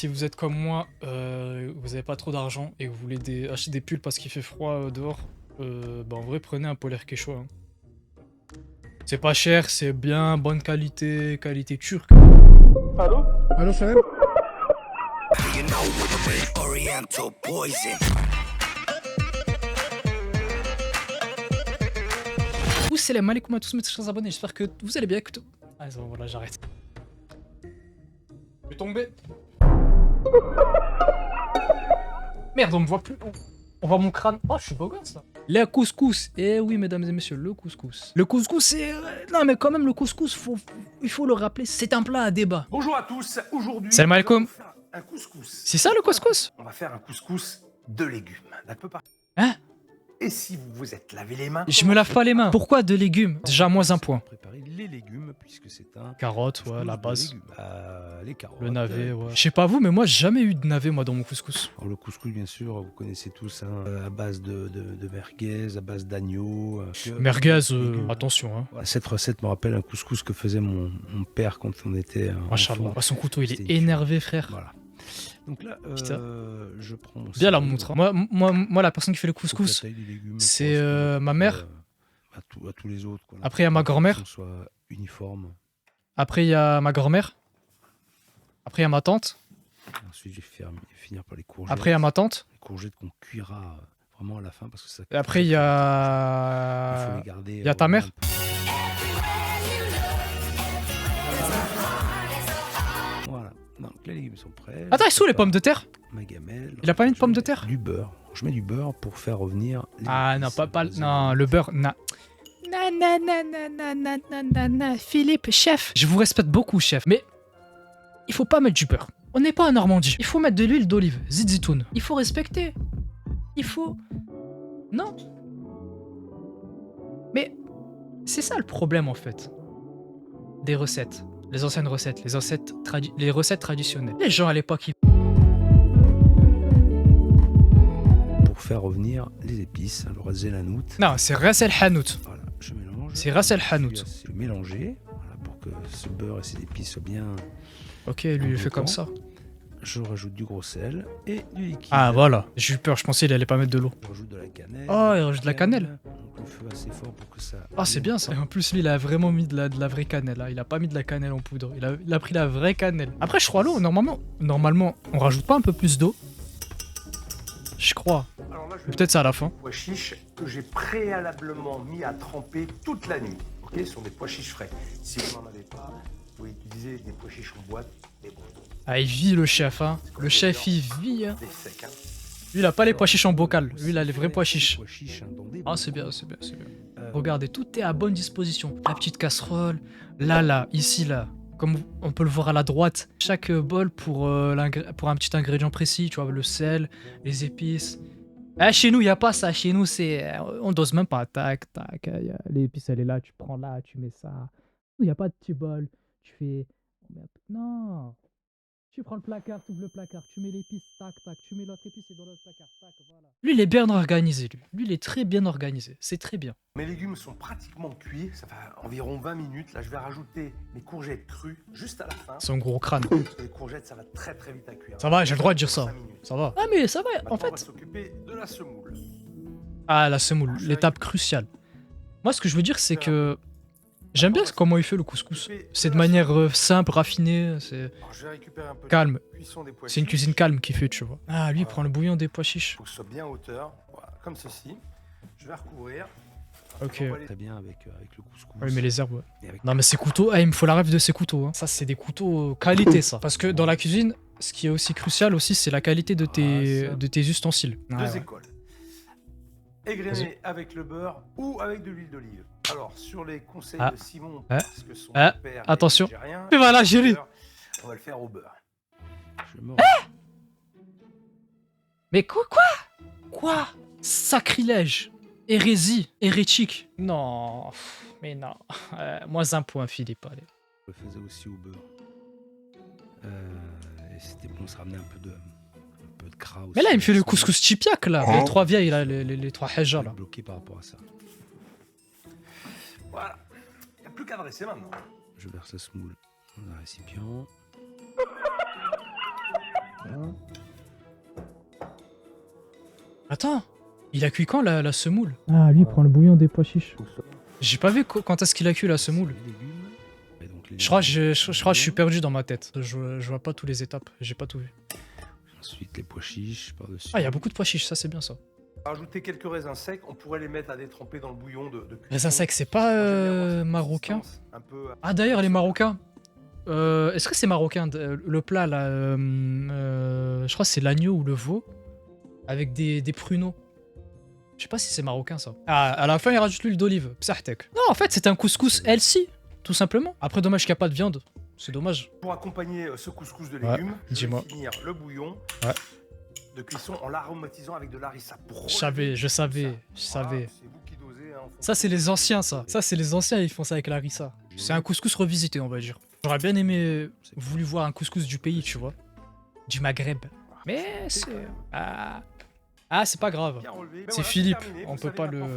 si vous êtes comme moi, vous avez pas trop d'argent et que vous voulez acheter des pulls parce qu'il fait froid dehors, bah en vrai prenez un polaire Quechua. Hein. C'est pas cher, c'est bien, bonne qualité, qualité turque. Allô? Allô, Salam? Salam alaikum à tous mes chers abonnés, j'espère que vous allez bien. Ah, c'est bon, voilà, j'arrête. Je vais tomber. Merde, on me voit plus. On voit mon crâne. Oh, je suis beau gosse là. Le couscous. Eh oui, mesdames et messieurs, le couscous. Le couscous, c'est. Non, mais quand même, le couscous, il faut le rappeler, c'est un plat à débat. Bonjour à tous, aujourd'hui, Salam alaikum. on va faire un couscous. C'est ça le couscous? On va faire un couscous de légumes. D'accord? Hein? Et si vous vous êtes lavé les mains? Je me lave pas les mains. Pourquoi de légumes? Déjà, moins un point. Préparer les légumes puisque c'est un Carottes, ouais, la base. les carottes. Le navet, ouais. Je sais pas vous, mais moi, j'ai jamais eu de navet, moi, dans mon couscous. Alors, le couscous, bien sûr, vous connaissez tous, hein, à base de merguez, à base d'agneau. Merguez, légumes. attention, hein. Voilà, cette recette me rappelle un couscous que faisait mon père quand on était. Machallah. enfant. Oh, son couteau, il est C'était énervé, frère. Voilà. Donc là, Putain. je prends. mon Bien la sel, montre. Moi, la personne qui fait le faut que la couscous, taille des légumes c'est, corresponde ma mère. À tous les autres. Quoi. Après, il y a ma grand-mère. Soit uniforme. Après, il y a ma grand-mère. Après, il y a ma tante. Ensuite, je vais finir par les courgettes. Après, il y a ma tante. Les courgettes qu'on cuira vraiment à la fin parce que ça. Et après, il y Il faut a. les garder. Il y a ta mère. Voilà. Donc les légumes sont prêts. Attends, ils sont où les pommes de terre? Ma gamelle. Il a pas mis de Je pommes mets de terre? Du beurre. Je mets du beurre pour faire revenir. Les Ah non, épices. non, le beurre, non. Philippe, chef. Je vous respecte beaucoup, chef, mais il faut pas mettre du beurre. On n'est pas en Normandie. Il faut mettre de l'huile d'olive, zitoun. Il faut respecter. Il faut. Non. Mais c'est ça le problème en fait. Des recettes. Les anciennes recettes, les recettes traditionnelles. Les gens à l'époque, ils... Pour faire revenir les épices, le ras el hanout. Non, c'est ras el hanout. Voilà, je mélange. C'est ras el hanout. Je vais mélanger voilà, pour que ce beurre et ces épices soient bien. Ok, lui, il le fait comme ça. Je rajoute du gros sel et du liquide. Ah voilà, j'ai eu peur, je pensais qu'il allait pas mettre de l'eau. Je rajoute de la cannelle. Oh, il rajoute de la cannelle. Donc le feu assez fort pour que ça. Ah, c'est bien ça. Et en plus, lui, il a vraiment mis de la vraie cannelle. Hein. Il a pas mis de la cannelle en poudre. Il a pris la vraie cannelle. Après, je crois l'eau, normalement, on rajoute pas un peu plus d'eau. Je crois. Alors là, je vais Peut-être ça à la fin. mettre des pois chiches que j'ai préalablement mis à tremper toute la nuit. Ok, ce sont des pois chiches frais. Si vous n'en avez pas, vous pouvez utiliser des pois chiches en boîte. Mais bon, Ah, il vit le chef, hein. Le chef, il vit, hein. des secs, hein. Lui, il a pas les pois chiches en bocal. Lui, il a les vrais pois chiches. Pois chiches, hein, dans des Ah, c'est bien, c'est bien, c'est bien. Regardez, tout est à bonne disposition. La petite casserole, là, ici, là. Comme on peut le voir à la droite. Chaque bol pour un petit ingrédient précis, tu vois, le sel, les épices. Ah, chez nous, il n'y a pas ça. Chez nous, c'est... On dose même pas. Tac, tac. L'épice, elle est là. Tu prends là, tu mets ça. Il n'y a pas de petit bol. Tu fais... Non. Tu prends le placard, tu ouvres le placard, tu mets l'épice, tac, tac, tu mets l'autre épice et dans l'autre placard, tac, voilà. Lui, il est bien organisé, lui. Lui, il est très bien organisé. C'est très bien. Mes légumes sont pratiquement cuits. Ça fait environ 20 minutes. Là, je vais rajouter mes courgettes crues juste à la fin. Son gros crâne. Parce que les courgettes, ça va très très vite à cuire. Ça va, j'ai le droit de dire ça. 5 minutes. Ça va. Ah, mais ça va, Maintenant, en on va fait. s'occuper de la semoule. Ah, la semoule, l'étape cruciale. Moi, ce que je veux dire, c'est que... J'aime bien comment il fait le couscous. C'est de manière simple, raffinée, c'est Alors, je vais récupérer un peu calme. de cuisson des pois C'est une chiches. cuisine calme qu'il fait, tu vois. Ah, lui, il prend le bouillon des pois chiches. Il faut que ce soit bien à hauteur. Voilà, comme ceci. Je vais recouvrir. Ok. On va les- Très bien avec le couscous. Oui, mais les herbes, ouais. Et avec- Non, mais ces couteaux, il me faut la rêve de ces couteaux. Hein. Ça, c'est des couteaux qualité, ça. Parce que dans la cuisine, ce qui est aussi crucial aussi, c'est la qualité de tes ustensiles. Deux Ouais, ouais. écoles. Égrener avec le beurre ou avec de l'huile d'olive. Alors, sur les conseils Ah. de Simon, Ah. parce que son Ah. père Attention. est algérien, Et voilà, j'ai lu. on va le faire au beurre. Je me Mais quoi? Quoi? Sacrilège. Hérésie. Hérétique. Non. Mais non. Moins un point, Philippe, allez. le faisais aussi au beurre. Et c'était bon, ça ramenait un peu de gras aussi. Mais là, il me fait le Sans- couscous chipiac, là. Les trois vieilles, là, les trois hajjas, là. bloqué par rapport à ça. Voilà. Il n'y a plus qu'à dresser maintenant. Je verse la semoule dans un récipient. Attends, il a cuit quand la semoule? Ah, lui, il prend le bouillon des pois chiches. J'ai pas vu quand est-ce qu'il a cuit la semoule. Les légumes. Et donc, les Je crois que légumes, je suis perdu dans ma tête. Je vois pas toutes les étapes, j'ai pas tout vu. Ensuite, les pois chiches par-dessus. Ah, il y a beaucoup de pois chiches, ça c'est bien ça. Rajouter quelques raisins secs, on pourrait les mettre à détremper dans le bouillon de cuisson. Raisins secs, c'est pas Moi, j'aime bien avoir cette marocain? consistance un peu... Ah d'ailleurs, les Marocains. Est-ce que c'est marocain le plat là je crois que c'est l'agneau ou le veau avec des pruneaux. Je sais pas si c'est marocain ça. Ah, à la fin, il rajoute l'huile d'olive. Psahtek. Non, en fait, c'est un couscous healthy, tout simplement. Après, dommage qu'il n'y a pas de viande. C'est dommage. Pour accompagner ce couscous de Ouais, légumes, je vais dis-moi. finir le bouillon Ouais. de cuisson en l'aromatisant avec de l'harissa. Je savais. C'est vous qui dosez. Hein, Ça, c'est les anciens, ça. Ça, c'est les anciens, ils font ça avec la harissa. C'est un couscous revisité, on va dire. J'aurais bien aimé, voulu voir un couscous du pays, tu vois. Du Maghreb. Mais c'est... Ah, c'est pas grave. C'est Philippe, on peut pas le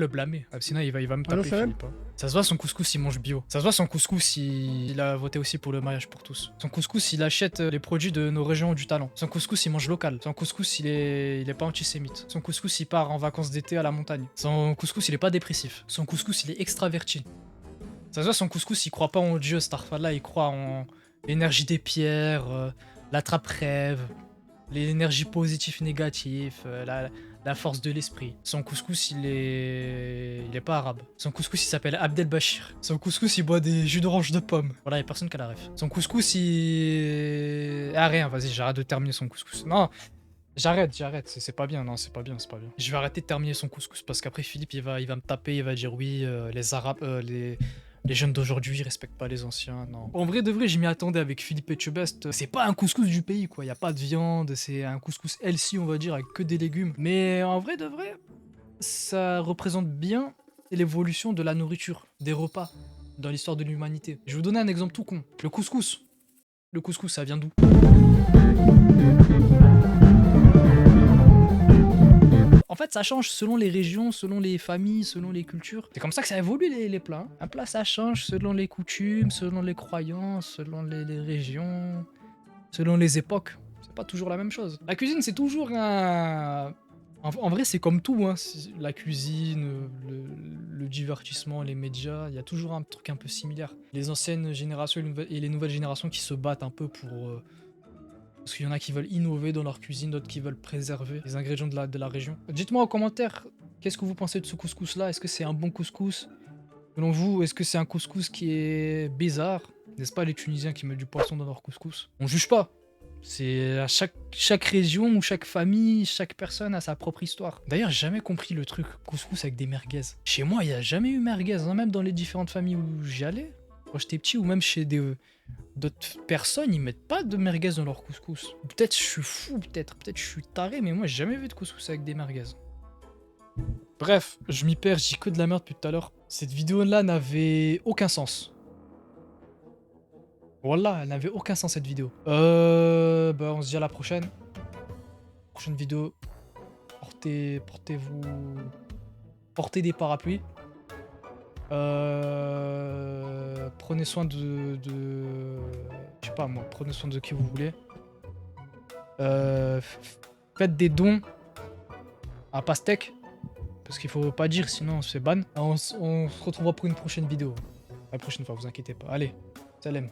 blâmer. Ah, sinon il va me taper, Philippe. Hein. Ça se voit, son couscous il mange bio. Ça se voit, son couscous il a voté aussi pour le mariage pour tous. Son couscous il achète les produits de nos régions du talent. Son couscous il mange local. Son couscous il est pas antisémite. Son couscous il part en vacances d'été à la montagne. Son couscous il est pas dépressif. Son couscous il est extraverti. Ça se voit, son couscous il croit pas en Dieu, Starfall-là, il croit en l'énergie des pierres, l'attrape-rêve, l'énergie positive négative, la force de l'esprit. Son couscous, il est pas arabe. Son couscous, il s'appelle Abdelbachir. Son couscous, il boit des jus d'orange de pomme. Voilà, y a personne qui a la ref. Son couscous, il... Ah, rien, vas-y, j'arrête de terminer son couscous. Non, j'arrête. C'est pas bien, non, c'est pas bien. Je vais arrêter de terminer son couscous parce qu'après, Philippe, il va me taper, il va dire oui, les Arabes, les jeunes d'aujourd'hui ils respectent pas les anciens, non. En vrai de vrai, je m'y attendais avec Philippe Etchebest. C'est pas un couscous du pays, quoi. Y a pas de viande, c'est un couscous healthy, on va dire, avec que des légumes. Mais en vrai de vrai, ça représente bien l'évolution de la nourriture, des repas, dans l'histoire de l'humanité. Je vais vous donner un exemple tout con. Le couscous. Le couscous, ça vient d'où? En fait, ça change selon les régions, selon les familles, selon les cultures. C'est comme ça que ça évolue les plats. Un plat, ça change selon les coutumes, selon les croyances, selon les régions, selon les époques. C'est pas toujours la même chose. La cuisine, c'est toujours un... En vrai, c'est comme tout, hein. La cuisine, le divertissement, les médias, il y a toujours un truc un peu similaire. Les anciennes générations et les nouvelles générations qui se battent un peu pour... Parce qu'il y en a qui veulent innover dans leur cuisine, d'autres qui veulent préserver les ingrédients de la région. Dites-moi en commentaire, qu'est-ce que vous pensez de ce couscous-là? Est-ce que c'est un bon couscous? Selon vous, est-ce que c'est un couscous qui est bizarre? N'est-ce pas les Tunisiens qui mettent du poisson dans leur couscous? On juge pas. C'est à chaque région ou chaque famille, chaque personne a sa propre histoire. D'ailleurs, j'ai jamais compris le truc couscous avec des merguez. Chez moi, il n'y a jamais eu merguez, hein, même dans les différentes familles où j'y allais. Quand j'étais petit, ou même chez d'autres personnes, ils mettent pas de merguez dans leur couscous. Peut-être je suis fou, peut-être je suis taré, mais moi j'ai jamais vu de couscous avec des merguez. Bref, je m'y perds, j'ai que de la merde depuis tout à l'heure. Cette vidéo-là n'avait aucun sens. Wallah, elle n'avait aucun sens cette vidéo. Bah on se dit à la prochaine. Prochaine vidéo. Portez-vous... Portez des parapluies. Prenez soin de... Je sais pas moi, prenez soin de qui vous voulez. Faites des dons à Pastèque. Parce qu'il faut pas dire, sinon on se fait ban. On se retrouvera pour une prochaine vidéo. La prochaine fois, vous inquiétez pas. Allez, salam.